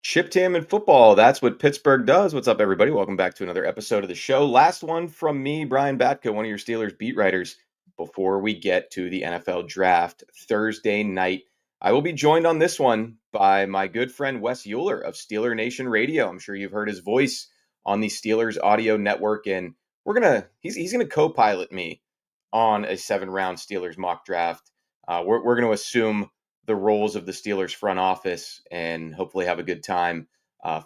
Chipped ham and football. That's what Pittsburgh does. What's up, everybody? Welcome back to another episode of the show. Last one from me, Brian Batko, one of your Steelers beat writers, before we get to the NFL draft Thursday night. I will be joined on this one by my good friend Wes Uhler of Steeler Nation Radio. I'm sure you've heard his voice on the Steelers audio network, and he's gonna co-pilot me on a 7-round Steelers mock draft. We're gonna assume the roles of the Steelers front office and hopefully have a good time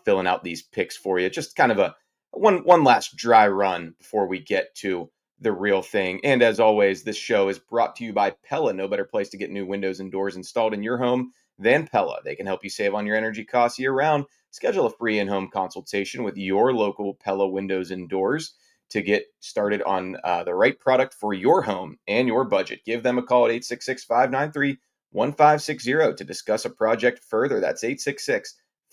filling out these picks for you. Just kind of a one last dry run before we get to the real thing. And as always, this show is brought to you by Pella. No better place to get new windows and doors installed in your home than Pella. They can help you save on your energy costs year round. Schedule a free in-home consultation with your local Pella windows and doors to get started on the right product for your home and your budget. Give them a call at 866-593-1560 to discuss a project further. That's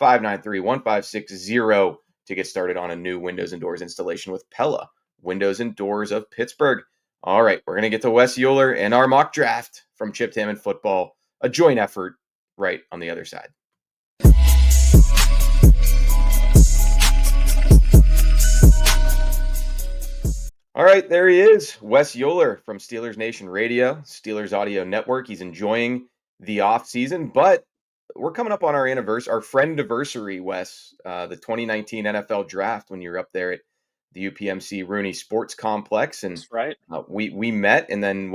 866-593-1560 to get started on a new windows and doors installation with Pella Windows and Doors of Pittsburgh. All right, we're going to get to Wes Uhler and our mock draft from Chipped Ham and Football, a joint effort right on the other side. All right, there he is, Wes Uhler from Steelers Nation Radio, Steelers Audio Network. He's enjoying the off season, but we're coming up on our anniversary, our friend-iversary, Wes, the 2019 NFL Draft when you were up there at the UPMC Rooney Sports Complex, and That's right. We met, and then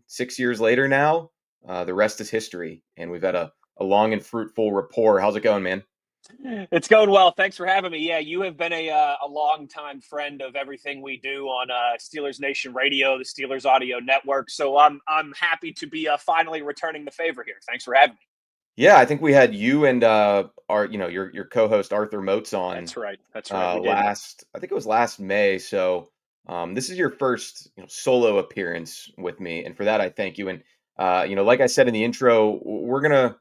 6 years later now, the rest is history, and we've had a long and fruitful rapport. How's it going, man? It's going well. Thanks for having me. Yeah, you have been a longtime friend of everything we do on Steelers Nation Radio, the Steelers Audio Network. So I'm happy to be finally returning the favor here. Thanks for having me. Yeah, I think we had you and your co-host Arthur Moats on. That's right. We did. I think it was last May. So this is your first solo appearance with me, and for that I thank you. And like I said in the intro, we're gonna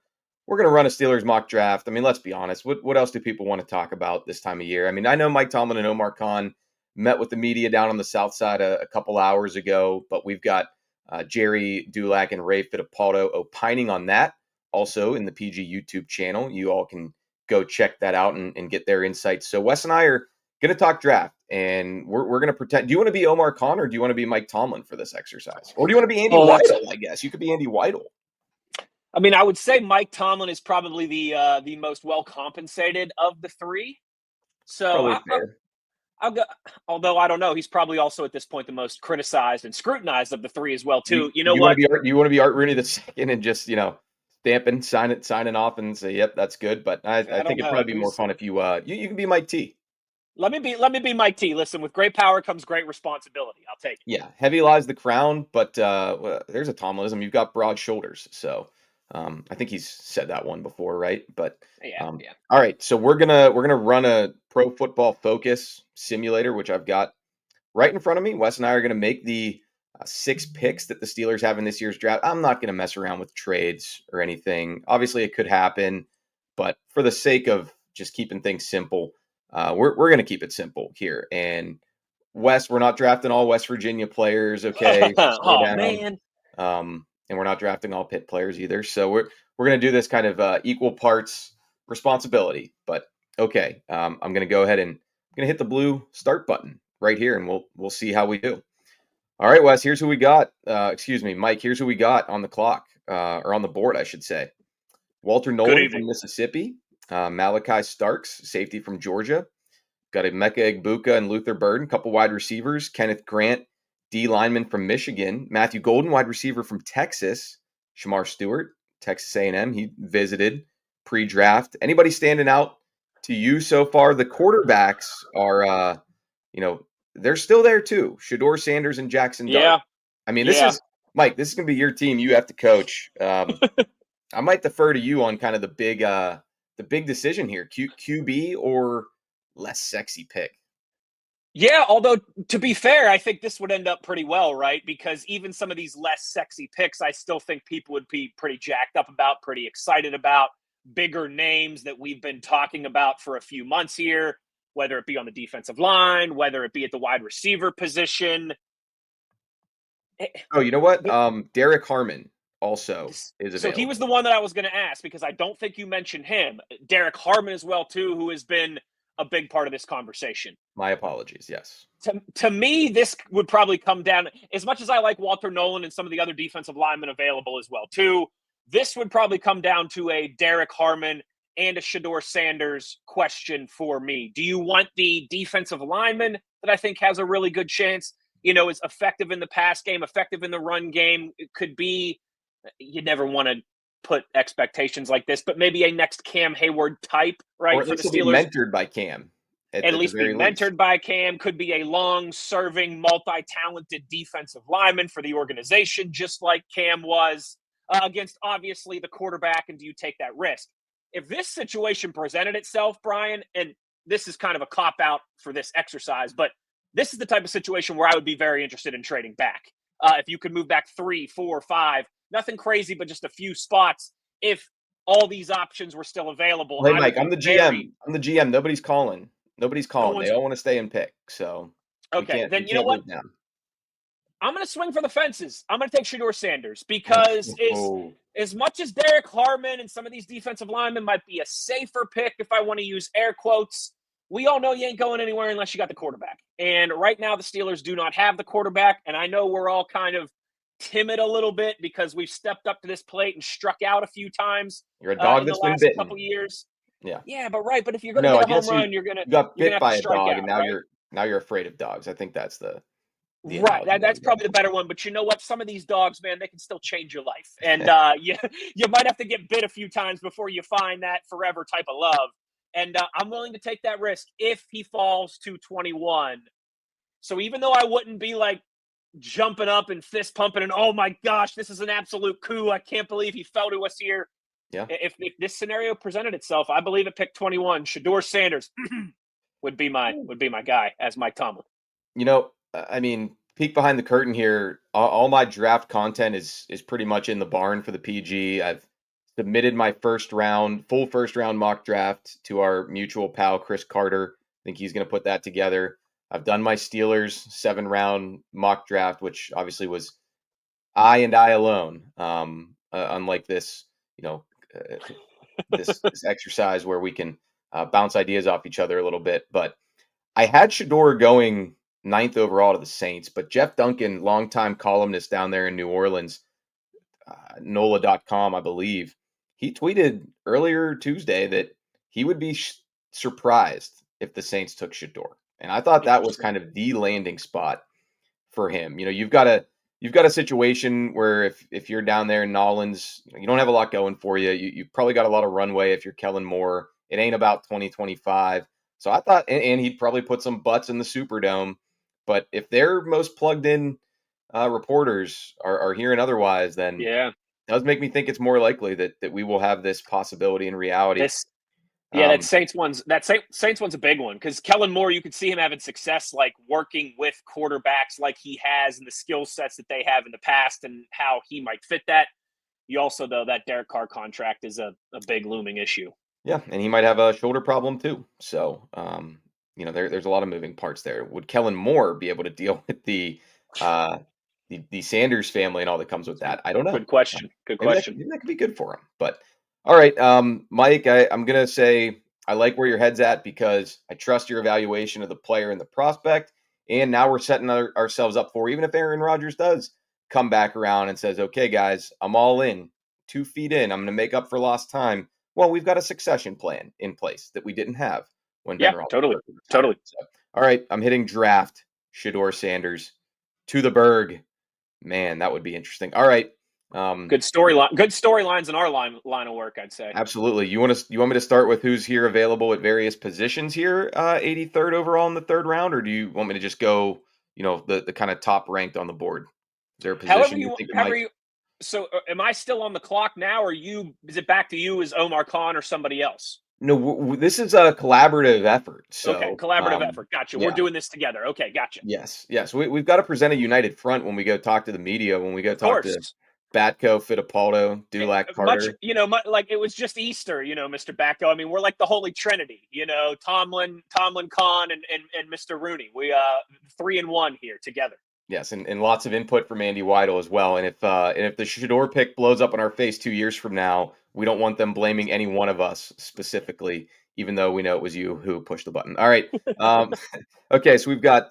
run a Steelers mock draft. I mean, let's be honest. What else do people want to talk about this time of year? I mean, I know Mike Tomlin and Omar Khan met with the media down on the South Side a couple hours ago, but we've got Jerry Dulac and Ray Fittipaldo opining on that. Also in the PG YouTube channel. You all can go check that out and get their insights. So Wes and I are going to talk draft, and we're going to pretend. Do you want to be Omar Khan, or do you want to be Mike Tomlin for this exercise? Or do you want to be Andy Weidel, I guess? You could be Andy Weidel. I mean, I would say Mike Tomlin is probably the most well-compensated of the three. So I'll go, although I don't know, he's probably also at this point the most criticized and scrutinized of the three as well, too. You want to be Art Rooney the second and just, stamping, signing off and say, yep, that's good. But I think it'd probably be more fun if you can be Mike T. Let me be Mike T. Listen, with great power comes great responsibility. I'll take it. Yeah, heavy lies the crown, but there's a Tomlinism. You've got broad shoulders, so I think he's said that one before, right? But yeah. All right, so we're gonna run a Pro Football Focus simulator, which I've got right in front of me. Wes and I are gonna make the 6 picks that the Steelers have in this year's draft. I'm not going to mess around with trades or anything. Obviously, it could happen, but for the sake of just keeping things simple, we're going to keep it simple here. And Wes, we're not drafting all West Virginia players, okay? Oh man. And we're not drafting all Pitt players either. So we're going to do this kind of equal parts responsibility. But okay, I'm going to go ahead and I'm going to hit the blue start button right here, and we'll see how we do. All right, Wes, here's who we got. Mike, here's who we got on the clock, or on the board, I should say. Walter Nolen from Mississippi, Malachi Starks, safety from Georgia. Got Emeka Egbuka and Luther Burden, couple wide receivers. Kenneth Grant, D lineman from Michigan. Matthew Golden, wide receiver from Texas. Shamar Stewart, Texas A&M. He visited pre-draft. Anybody standing out to you so far? The quarterbacks are, they're still there too. Shedeur, Sanders, and Jaxson. Yeah. I mean, this is Mike. This is gonna be your team. You have to coach. I might defer to you on kind of the big decision here: QB or less sexy pick. Yeah, although to be fair, I think this would end up pretty well, right? Because even some of these less sexy picks, I still think people would be pretty jacked up about, pretty excited about. Bigger names that we've been talking about for a few months here, whether it be on the defensive line, whether it be at the wide receiver position. Oh, you know what? Derrick Harmon also is So he available. was the one that I was going to ask because I don't think you mentioned him. Derrick Harmon as well too, who has been a big part of this conversation. My apologies. Yes. To me, this would probably come down, as much as I like Walter Nolen and some of the other defensive linemen available as well too, this would probably come down to a Derrick Harmon and a Shedeur Sanders question for me. Do you want the defensive lineman that I think has a really good chance, is effective in the pass game, effective in the run game? It could be, you never want to put expectations like this, but maybe a next Cam Hayward type, Or right, at for the least he'll be Steelers. mentored by Cam At at the least be very least. mentored by Cam, could be a long-serving, multi-talented defensive lineman for the organization, just like Cam was against, obviously, the quarterback, and do you take that risk? If this situation presented itself, Brian, and this is kind of a cop-out for this exercise, but this is the type of situation where I would be very interested in trading back. If you could move back 3, 4, 5, nothing crazy, but just a few spots, if all these options were still available, Hey, I would Mike, I'm be the very. GM. I'm the GM. Nobody's calling. Nobody's No calling. They one's all want to stay and pick. So we okay. can't we Then you know can't what? move down. I'm going to swing for the fences. I'm going to take Shedeur Sanders because Oh, as much as Derrick Harmon and some of these defensive linemen might be a safer pick, if I want to use air quotes, we all know you ain't going anywhere unless you got the quarterback. And right now, the Steelers do not have the quarterback. And I know we're all kind of timid a little bit because we've stepped up to this plate and struck out a few times you're a dog in the that's been last bitten. couple years. Yeah. Yeah, but right. But if you're going to No, get I a home guess run, you got you're gonna bit have to by a strike dog, out, and right? now you're afraid of dogs. I think that's the Right. analogy that That's I'm going probably the better one. But you know what? Some of these dogs, man, they can still change your life. And for. you might have to get bit a few times before you find that forever type of love. And I'm willing to take that risk if he falls to 21. So even though I wouldn't be like jumping up and fist pumping and, oh my gosh, this is an absolute coup. I can't believe he fell to us here. Yeah. If this scenario presented itself, I believe at pick 21, Shedeur Sanders would be my guy as Mike Tomlin. I mean, peek behind the curtain here. All my draft content is pretty much in the barn for the PG. I've submitted my full first round mock draft to our mutual pal Chris Carter. I think he's going to put that together. I've done my Steelers 7 round mock draft, which obviously was I alone. Unlike this, you know, uh, this exercise where we can bounce ideas off each other a little bit, but I had Shedeur going ninth overall to the Saints, but Jeff Duncan, longtime columnist down there in New Orleans, NOLA.com, I believe, he tweeted earlier Tuesday that he would be surprised if the Saints took Shedeur. And I thought that was Interesting. kind of the landing spot for him. You've got a situation where if you're down there in Nolens, you don't have a lot going for you. You've probably got a lot of runway if you're Kellen Moore. It ain't about 2025. So I thought, and he'd probably put some butts in the Superdome. But if their most plugged in reporters are hearing otherwise, then Yeah. it does make me think it's more likely that we will have this possibility in reality. This Yeah, Um, Saints one's a big one because Kellen Moore, you could see him having success like working with quarterbacks like he has and the skill sets that they have in the past and how he might fit that. You also, though, that Derek Carr contract is a big looming issue. Yeah, and he might have a shoulder problem too. So, there's a lot of moving parts there. Would Kellen Moore be able to deal with uh, the Sanders family and all that comes with that? I don't know. Good question. Good Maybe that question. maybe that could be good for him. But all right, Mike, I'm gonna say I like where your head's at because I trust your evaluation of the player and the prospect. And now we're setting ourselves up for even if Aaron Rodgers does come back around and says, "Okay, guys, I'm all in, 2 feet in. I'm gonna make up for lost time." Well, we've got a succession plan in place that we didn't have when Ben Yeah, totally. Roethlisberger retired. Totally. So, all right, I'm hitting draft Shedeur Sanders to the Berg. Man, that would be interesting. All right. Good storyline. Good storylines in our line of work, I'd say. Absolutely. You want me to start with who's here available at various positions here, 83rd overall in the third round, or do you want me to just go, the kind of top ranked on the board? Is there a position you think it However might? you. So, am I still on the clock now, or is it back to you as Omar Khan or somebody else? No, this is a collaborative effort. Okay, So, collaborative effort. Gotcha. We're yeah, doing this together. Okay, gotcha. yes. We've got to present a united front when we go talk to the media, when we go Of talk to course. Batko, Fittipaldo, Dulac, Much, Carter. like it was just Easter, Mr. Batko. I mean, we're like the Holy Trinity, Tomlin, Khan, and Mr. Rooney. We 3 and 1 here together. Yes, and lots of input from Andy Weidel as well. And if the Shedeur pick blows up in our face 2 years from now, we don't want them blaming any one of us specifically, even though we know it was you who pushed the button. All right. Um, okay, so we've got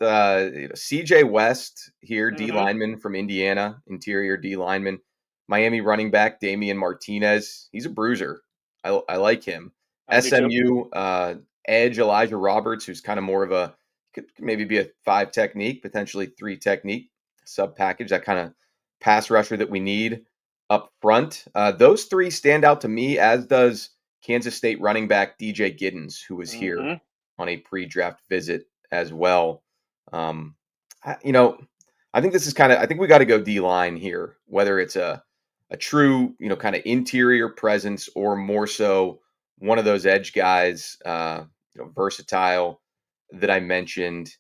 C.J. West here, D Mm-hmm. lineman from Indiana, interior D lineman. Miami running back Damian Martinez. He's a bruiser. I like him. I do too. SMU edge Elijah Roberts, who's kind of more of a could maybe be a 5 technique, potentially 3 technique sub package, that kind of pass rusher that we need up front. Those 3 stand out to me, as does Kansas State running back DJ Giddens, who was here Mm-hmm. on a pre-draft visit as well. Um, I think this is I think we got to go D line here, whether it's a true kind of interior presence or more so one of those edge guys, versatile that I mentioned.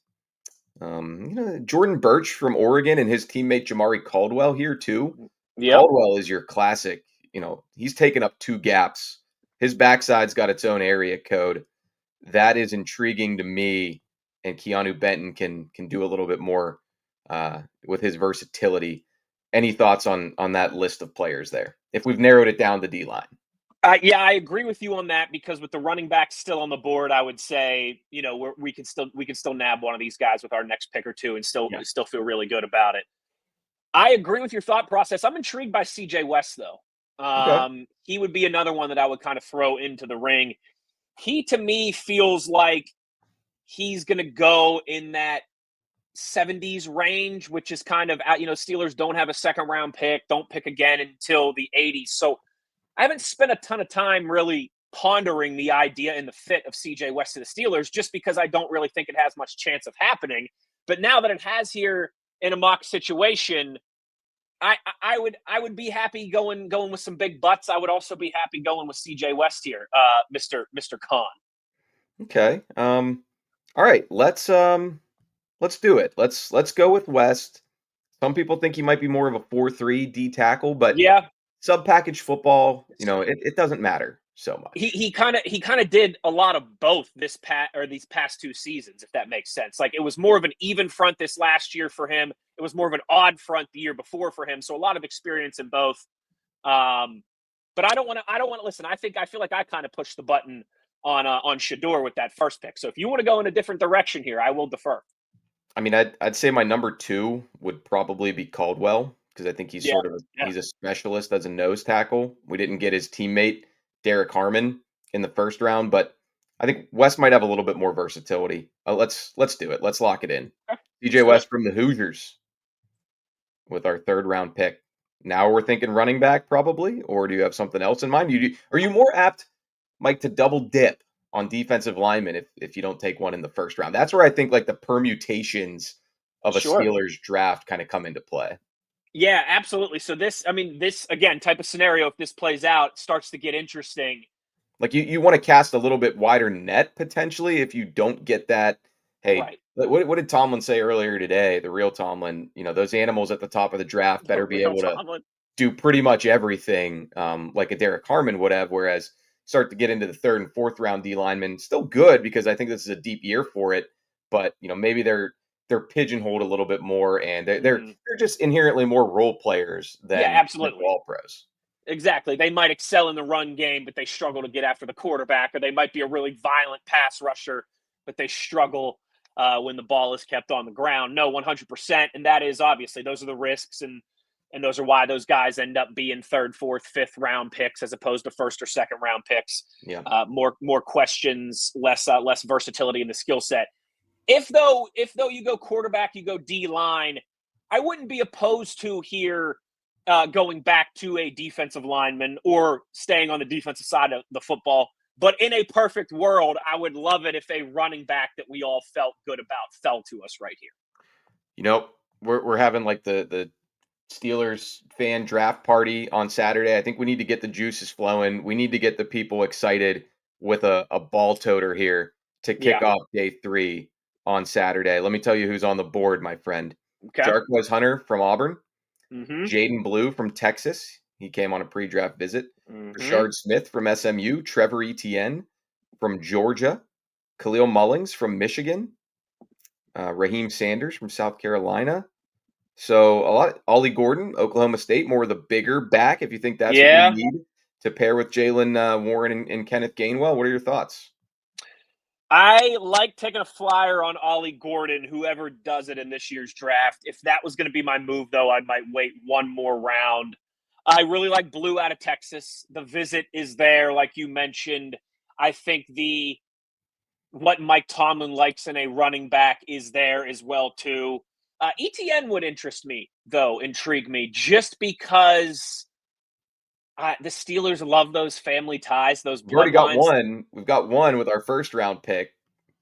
Jordan Birch from Oregon and his teammate Jamari Caldwell here too. Yep. Caldwell is your classic. He's taken up 2 gaps. His backside's got its own area code. That is intriguing to me. And Keanu Benton can do a little bit more with his versatility. Any thoughts on that list of players there? If we've narrowed it down to D line. Yeah, I agree with you on that because with the running backs still on the board, I would say we can still nab one of these guys with our next pick or two and Yeah. still feel really good about it. I agree with your thought process. I'm intrigued by C.J. West though. Okay. He would be another one that I would kind of throw into the ring. He to me feels like he's going to go in that 70s range, which is kind of Steelers don't have a second round pick, don't pick again until the 80s. So I haven't spent a ton of time really pondering the idea and the fit of CJ West to the Steelers just because I don't really think it has much chance of happening. But now that it has here in a mock situation, I would be happy going with some big butts. I would also be happy going with CJ West here, Mr. Khan. Okay. All right. Let's do it. Let's go with West. Some people think he might be more of a 4-3 D tackle, but Yeah, sub package football, it doesn't matter so he much. he kind of he kind of did a lot of both these past 2 seasons, if that makes sense. Like it was more of an even front this last year for him. It was more of an odd front the year before for him. So a lot of experience in both. Um, but I don't want to listen. I feel like I kind of pushed the button on Shedeur with that first pick. So if you want to go in a different direction here, I will defer. I mean, I'd say my number 2 would probably be Caldwell, because I think Yeah, yeah, he's a specialist as a nose tackle. We didn't get his teammate Derrick Harmon in the first round, but I think West might have a little bit more versatility. Let's do it. Let's lock it in. okay, DJ let's do it. West from the Hoosiers with our 3rd round pick. Now we're thinking running back probably, or do you have something else in mind? Are you more apt, Mike, to double dip on defensive linemen if you don't take one in the 1st round? That's where I think like the permutations of a Sure. Steelers draft kind of come into play. Yeah, absolutely. So this again type of scenario, if this plays out, starts to get interesting. Like you want to cast a little bit wider net potentially if you don't get that. Hey, Right. what did Tomlin say earlier today? The real Tomlin, those animals at the top of the draft The better be real able to Tomlin. do pretty much everything, like a Derrick Harmon would have. Whereas start to get into the 3rd and 4th round D linemen, still good because I think this is a deep year for it. But maybe they're pigeonholed a little bit more, and they're just inherently more role players Yeah, than absolutely. all pros. Exactly. They might excel in the run game, but they struggle to get after the quarterback, or they might be a really violent pass rusher, but they struggle when the ball is kept on the ground. No, 100%. And that is obviously those are the risks, and those are why those guys end up being 3rd, 4th, 5th round picks as opposed to 1st or 2nd round picks. Yeah. More questions, less versatility in the skill set. If though you go quarterback, you go D line, I wouldn't be opposed to here going back to a defensive lineman or staying on the defensive side of the football. But in a perfect world, I would love it if a running back that we all felt good about fell to us right here. We're having like the Steelers fan draft party on Saturday. I think we need to get the juices flowing. We need to get the people excited with a ball toter here to kick Yeah. off day 3 on Saturday. Let me tell you who's on the board, my friend. Okay. Jarquez Hunter from Auburn, Mm-hmm. Jaden Blue from Texas. He came on a pre-draft visit. Mm-hmm. Rashard Smith from SMU, Trevor Etienne from Georgia, Khalil Mullings from Michigan, Raheem Sanders from South Carolina, So a lot Ollie Gordon, Oklahoma State, more of the bigger back, if you think that's what we Yeah. need to pair with Jaylen Warren and Kenneth Gainwell. What are your thoughts? I like taking a flyer on Ollie Gordon, whoever does it in this year's draft. If that was going to be my move, though, I might wait one more round. I really like Blue out of Texas. The visit is there, like you mentioned. I think the what Mike Tomlin likes in a running back is there as well too. ETN would interest me, though, intrigue me, just because the Steelers love those family ties, those We've already got bloodlines. one. We've got one with our first round pick.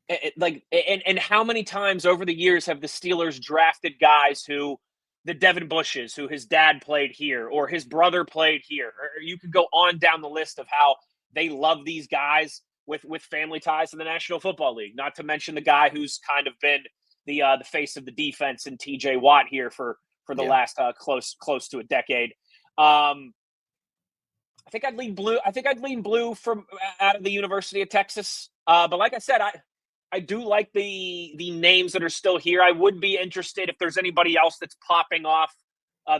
And how many times over the years have the Steelers drafted guys who the Devin Bushes, who his dad played here or his brother played here, or you could go on down the list of how they love these guys with family ties in the National Football League. Not to mention the guy who's kind of been the face of the defense in T.J. Watt here for the Yeah. last close to a decade. I think I'd lean blue. I think I'd lean blue from out of the University of Texas. But like I said, I do like the names that are still here. I would be interested if there's anybody else that's popping off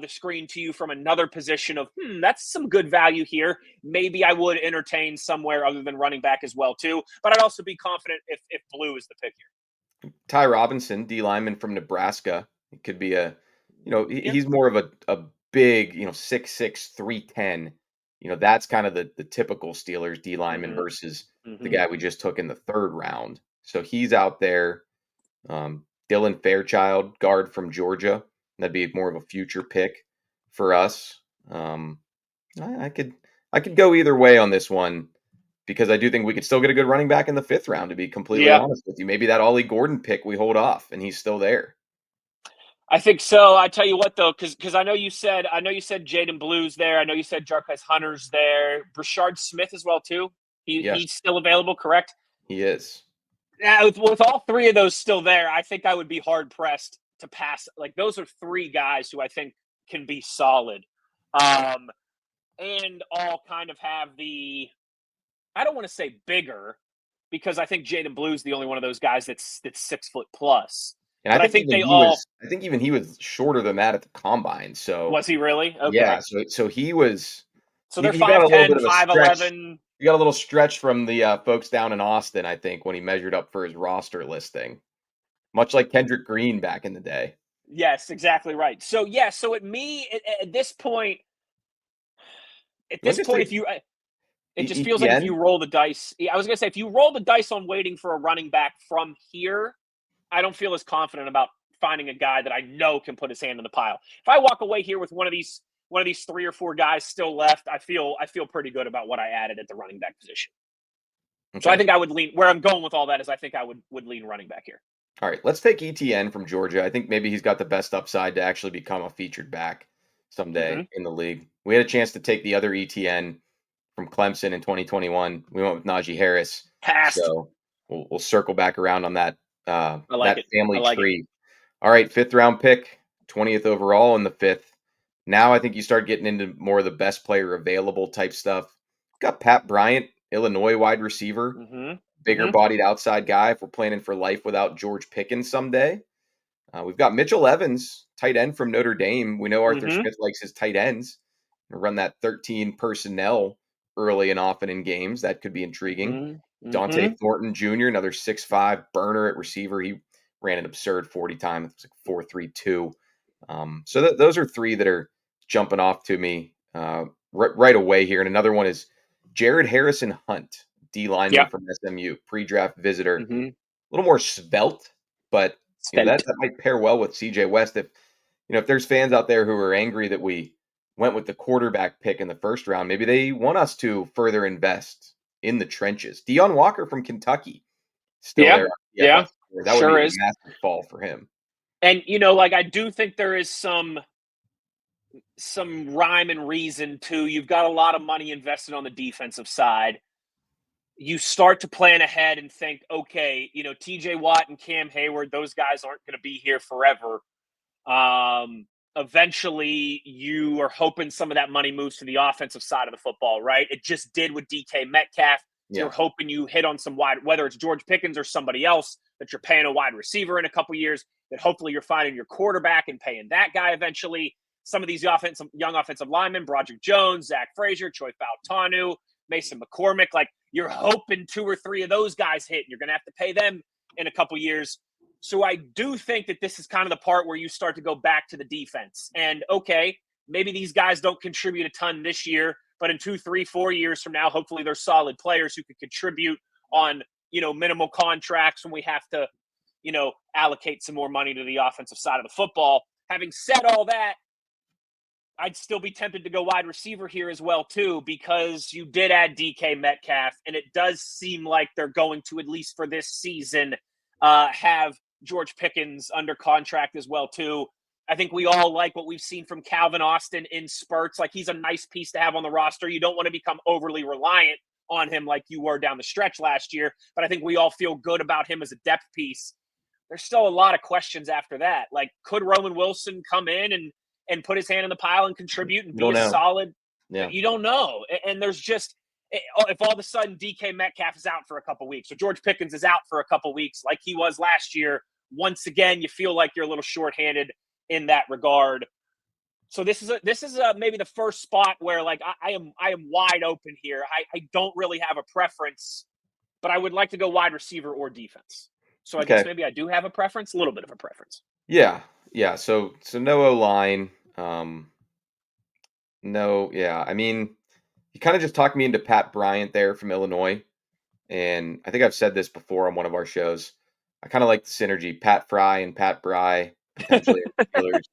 the screen to you from another position of that's some good value here. Maybe I would entertain somewhere other than running back as well too. But I'd also be confident if blue is the pick here. Ty Robinson, D lineman from Nebraska. It could be Yeah. he's more of a big, 6'6", 310. That's kind of the typical Steelers D lineman Mm-hmm. versus the Mm-hmm. guy we just took in the third round. So he's out there. Dylan Fairchild, guard from Georgia. That'd be more of a future pick for us. I could go either way on this one because I do think we could still get a good running back in the fifth round, to be completely Yeah. honest with you. Maybe that Ollie Gordon pick we hold off and he's still there. I think so. I tell you what, though, because I know you said Jaden Blue's there. I know you said Jarquez Hunter's there. Brashard Smith as well too. Yes, He's still available, correct? he is. Yeah, with all three of those still there, I think I would be hard pressed to pass. Like those are three guys who I think can be solid, and all kind of have the. I don't want to say bigger, because I think Jaden Blue's the only one of those guys that's 6 foot plus. And But I think even he was shorter than that at the combine. So was he really yeah, okay? so he was So they're he got a little bit 5'10", of a stretch. 5'11". He got a little stretch from the folks down in Austin, I think, when he measured up for his roster listing. Much like Kendrick Green back in the day. Yes, exactly right. So yeah, so at this point, You want to just take if you it just feels like if ETN? you roll the dice. Yeah, I was gonna say if you roll the dice on waiting for a running back from here, I don't feel as confident about finding a guy that I know can put his hand in the pile. If I walk away here with one of these three or four guys still left, I feel pretty good about what I added at the running back position. So I Okay. think I would lean where I'm going with all that is I think I would lean running back here. All right, let's take ETN from Georgia. I think maybe he's got the best upside to actually become a featured back Mm-hmm. someday in the league. We had a chance to take the other ETN from Clemson in 2021. We went with Najee Harris, Passed. so we'll circle back around on I like that it. I family like it. tree. All right, fifth round pick, 20th overall in the fifth. Now I think you start getting into more of the best player available type stuff. Got Pat Bryant, Illinois wide receiver, Mm-hmm. bigger Mm-hmm. bodied outside guy if we're planning for life without George Pickens someday. We've got Mitchell Evans, tight end from Notre Dame. We know Arthur Mm-hmm. Smith likes his tight ends. Run that 13 personnel early and often in games. That could be intriguing. Mm-hmm. Dante Mm-hmm. Thornton Jr., another 6'5 burner at receiver. He ran an absurd 40 time. It's like 4.32. So those are three that are jumping off to me right away here. And another one is Jared Harrison Hunt, D lineman Yep. from SMU, pre-draft visitor. A Mm-hmm. little more svelte, but that Spelt. might pair well with CJ West. If there's fans out there who are angry that we went with the quarterback pick in the first round, maybe they want us to further invest in the trenches. Deion Walker from Kentucky, still Yeah. there on Yeah. PFF. That would be Sure a is. massive fall for him. And like I do think there is some rhyme and reason to you've got a lot of money invested on the defensive side. You start to plan ahead and think, okay, TJ Watt and Cam Hayward, those guys aren't going to be here forever. Eventually, you are hoping some of that money moves to the offensive side of the football, right? It just did with DK Metcalf. You're Yeah. hoping you hit on some wide, whether it's George Pickens or somebody else that you're paying a wide receiver in a couple years. that hopefully you're finding your quarterback and paying that guy eventually. Some of these young offensive linemen, Broderick Jones, Zach Frazier, Choi Fautanu, Mason McCormick, like you're hoping 2 or 3 of those guys hit. You're going to have to pay them in a couple years. So I do think that this is kind of the part where you start to go back to the defense. And okay, maybe these guys don't contribute a ton this year, but in 2, 3, 4 years from now, hopefully they're solid players who could contribute on, minimal contracts when we have to, allocate some more money to the offensive side of the football. Having said all that, I'd still be tempted to go wide receiver here as well, too, because you did add DK Metcalf, and it does seem like they're going to, at least for this season, have George Pickens under contract as well, too. I think we all like what we've seen from Calvin Austin in spurts. Like, he's a nice piece to have on the roster. You don't want to become overly reliant on him like you were down the stretch last year, but I think we all feel good about him as a depth piece. There's still a lot of questions after that. Like, could Roman Wilson come in and put his hand in the pile and contribute and be a solid? Yeah. You don't know. And there's just, if all of a sudden DK Metcalf is out for a couple weeks or George Pickens is out for a couple weeks like he was last year, once again, you feel like you're a little shorthanded in that regard. So this is maybe the first spot where like I am wide open here. I don't really have a preference, but I would like to go wide receiver or defense. So I guess maybe I do have a preference, a little bit of a preference. Yeah. Yeah. So no O-line. No, yeah. I mean, you kind of just talked me into Pat Bryant there from Illinois. And I think I've said this before on one of our shows. I kind of like the synergy, Pat Fry and Pat Bry, potentially Steelers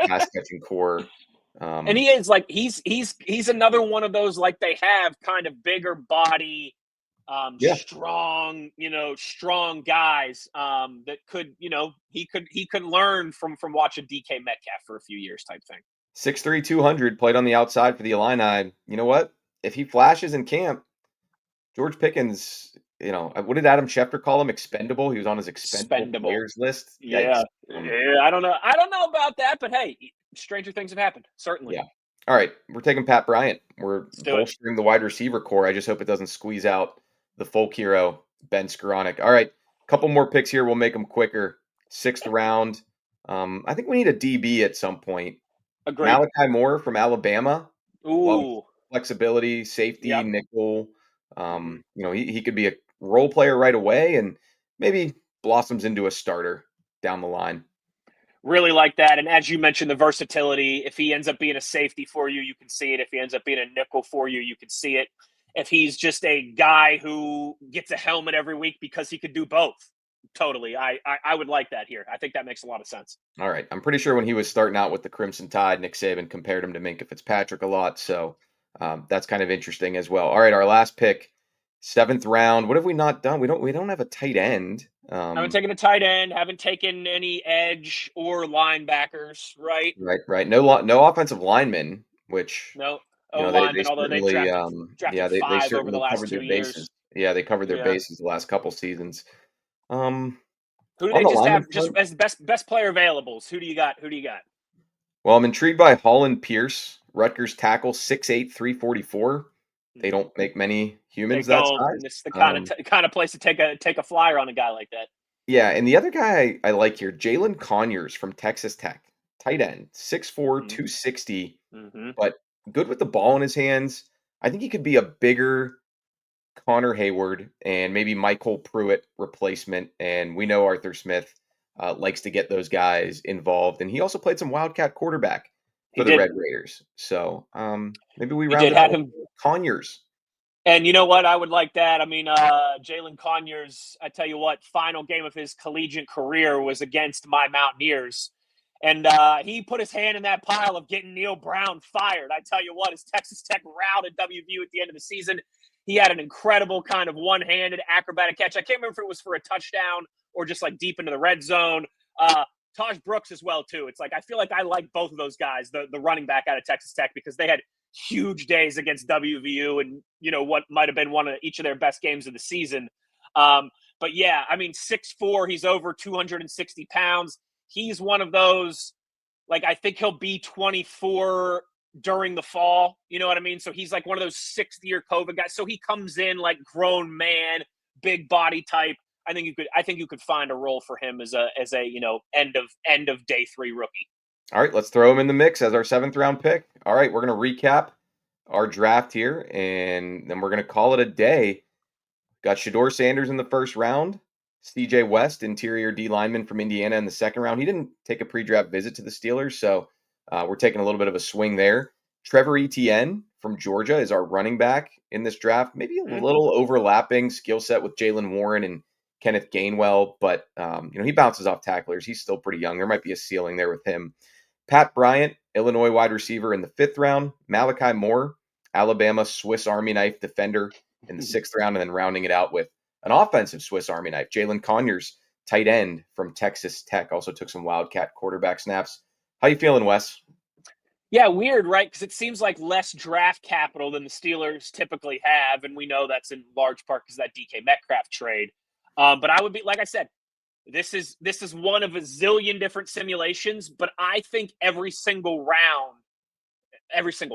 pass catching core. And he is like he's another one of those, like, they have kind of bigger body, strong, strong guys that could, he could learn from watching DK Metcalf for a few years type thing. 6'3", 200, played on the outside for the Illini. You know what? If he flashes in camp, George Pickens, what did Adam Schefter call him? Expendable. He was on his expendable players list. Yeah. Yeah. I don't know about that, but hey, stranger things have happened. Certainly. Yeah. All right. We're taking Pat Bryant. We're bolstering the wide receiver core. I just hope it doesn't squeeze out the folk hero, Ben Skoranek. All right. Couple more picks here. We'll make them quicker. 6th round. I think we need a DB at some point. Agreed. Malachi Moore from Alabama. Ooh. Flexibility, safety, nickel. He could be a role player right away and maybe blossoms into a starter down the line. Really like that. And as you mentioned, the versatility, if he ends up being a safety for you, you can see it. If he ends up being a nickel for you, you can see it. If he's just a guy who gets a helmet every week because he could do both. Totally. I would like that here. I think that makes a lot of sense. All right. I'm pretty sure when he was starting out with the Crimson Tide, Nick Saban compared him to Minkah Fitzpatrick a lot. So that's kind of interesting as well. All right. Our last pick, 7th round. What have we not done? We don't have a tight end. Haven't taken a tight end. Haven't taken any edge or linebackers. Right. Right. No offensive linemen, which no. Linemen, although they drafted 5 over the last 2 years. Bases. Yeah, they covered their bases the last couple seasons. Who do they just have just as best player availables? Who do you got? Well, I'm intrigued by Holland Pierce, Rutgers tackle, 6'8", 344. They don't make many humans that size. It's the kind of place to take a flyer on a guy like that. Yeah, and the other guy I like here, Jalin Conyers from Texas Tech, tight end, 6'4", 260, but good with the ball in his hands. I think he could be a bigger Connor Hayward and maybe Michael Pruitt replacement. And we know Arthur Smith likes to get those guys involved. And he also played some Wildcat quarterback for the Red Raiders. So maybe we round out him Conyers. And you know what? I would like that. I mean, Jalin Conyers, I tell you what, final game of his collegiate career was against my Mountaineers. And he put his hand in that pile of getting Neil Brown fired. I tell you what, as Texas Tech routed WVU at the end of the season, he had an incredible kind of one-handed acrobatic catch. I can't remember if it was for a touchdown or just like deep into the red zone. Taj Brooks as well, too. It's like I feel like I like both of those guys, the running back out of Texas Tech, because they had huge days against WVU and, what might have been one of each of their best games of the season. But yeah, I mean, 6'4", he's over 260 pounds. He's one of those, like, I think he'll be 24 during the fall. You know what I mean? So he's like one of those 6th-year COVID guys. So he comes in like grown man, big body type. I think you could find a role for him as a end of day 3 rookie. All right, let's throw him in the mix as our 7th round pick. All right, we're going to recap our draft here, and then we're going to call it a day. Got Shedeur Sanders in the first round, CJ West, interior D lineman from Indiana in the second round. He didn't take a pre-draft visit to the Steelers, so we're taking a little bit of a swing there. Trevor Etienne from Georgia is our running back in this draft. Maybe a little overlapping skill set with Jaylen Warren and Kenneth Gainwell, but he bounces off tacklers. He's still pretty young. There might be a ceiling there with him. Pat Bryant, Illinois wide receiver in the 5th round. Malachi Moore, Alabama Swiss Army knife defender in the 6th round, and then rounding it out with an offensive Swiss Army knife. Jaylen Conyers, tight end from Texas Tech, also took some Wildcat quarterback snaps. How you feeling, Wes? Yeah, weird, right? Because it seems like less draft capital than the Steelers typically have, and we know that's in large part because of that DK Metcalf trade. But I would be, like I said, this is one of a zillion different simulations, but I think every single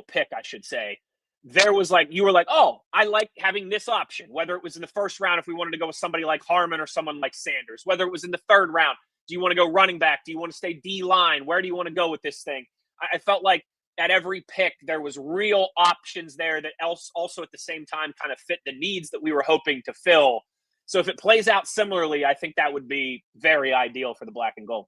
pick, I should say, there was you were like, oh, I like having this option, whether it was in the first round, if we wanted to go with somebody like Harmon or someone like Sanders, whether it was in the 3rd round, do you want to go running back? Do you want to stay D line? Where do you want to go with this thing? I felt like at every pick, there was real options there that also at the same time kind of fit the needs that we were hoping to fill. So if it plays out similarly, I think that would be very ideal for the black and gold.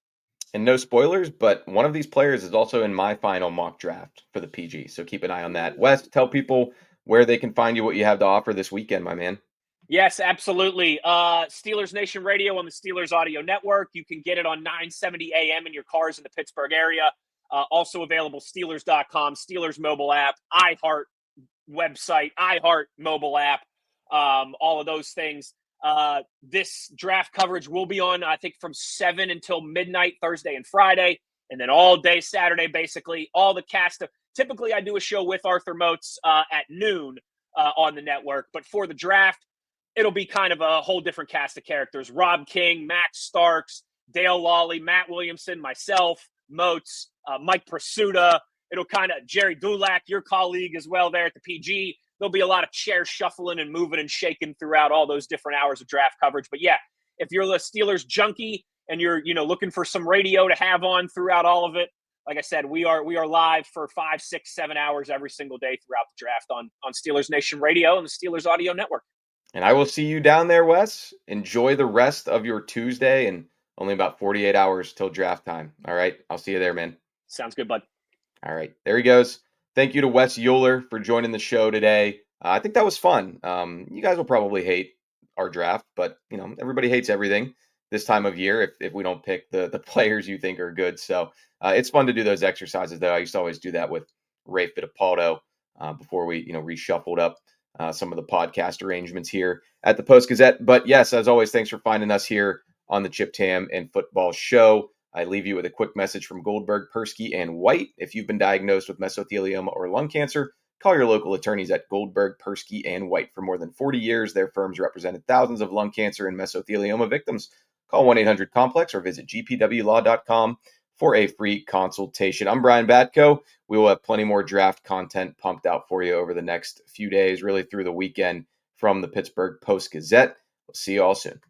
And no spoilers, but one of these players is also in my final mock draft for the PG. So keep an eye on that. Wes, tell people where they can find you, what you have to offer this weekend, my man. Yes, absolutely. Steelers Nation Radio on the Steelers Audio Network. You can get it on 970 AM in your cars in the Pittsburgh area. Also available, Steelers.com, Steelers mobile app, iHeart website, iHeart mobile app, all of those things. This draft coverage will be on, I think, from 7 until midnight, Thursday and Friday, and then all day Saturday, basically. All the cast of – typically I do a show with Arthur Moats at noon on the network, but for the draft, it'll be kind of a whole different cast of characters. Rob King, Max Starks, Dale Lawley, Matt Williamson, myself, Moats, Mike Prasuta. It'll kind of – Jerry Dulac, your colleague as well there at the PG. There'll be a lot of chairs shuffling and moving and shaking throughout all those different hours of draft coverage. But yeah, if you're a Steelers junkie and you're, looking for some radio to have on throughout all of it, like I said, we are live for 5, 6, 7 hours every single day throughout the draft on Steelers Nation Radio and the Steelers Audio Network. And I will see you down there, Wes. Enjoy the rest of your Tuesday and only about 48 hours till draft time. All right. I'll see you there, man. Sounds good, bud. All right. There he goes. Thank you to Wes Uhler for joining the show today. I think that was fun. You guys will probably hate our draft, but everybody hates everything this time of year if we don't pick the players you think are good. So it's fun to do those exercises, though. I used to always do that with Ray Fittipaldo before we reshuffled up some of the podcast arrangements here at the Post-Gazette. But yes, as always, thanks for finding us here on the Chip Tam and Football Show. I leave you with a quick message from Goldberg, Persky, and White. If you've been diagnosed with mesothelioma or lung cancer, call your local attorneys at Goldberg, Persky, and White. For more than 40 years, their firms represented thousands of lung cancer and mesothelioma victims. Call 1-800-COMPLEX or visit gpwlaw.com for a free consultation. I'm Brian Batko. We will have plenty more draft content pumped out for you over the next few days, really through the weekend from the Pittsburgh Post-Gazette. We'll see you all soon.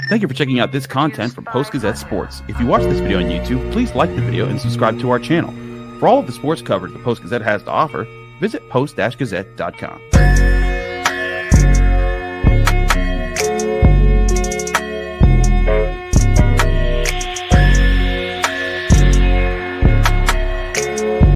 Thank you for checking out this content from Post-Gazette Sports. If you watch this video on YouTube, please like the video and subscribe to our channel. For all of the sports coverage the Post-Gazette has to offer, visit post-gazette.com.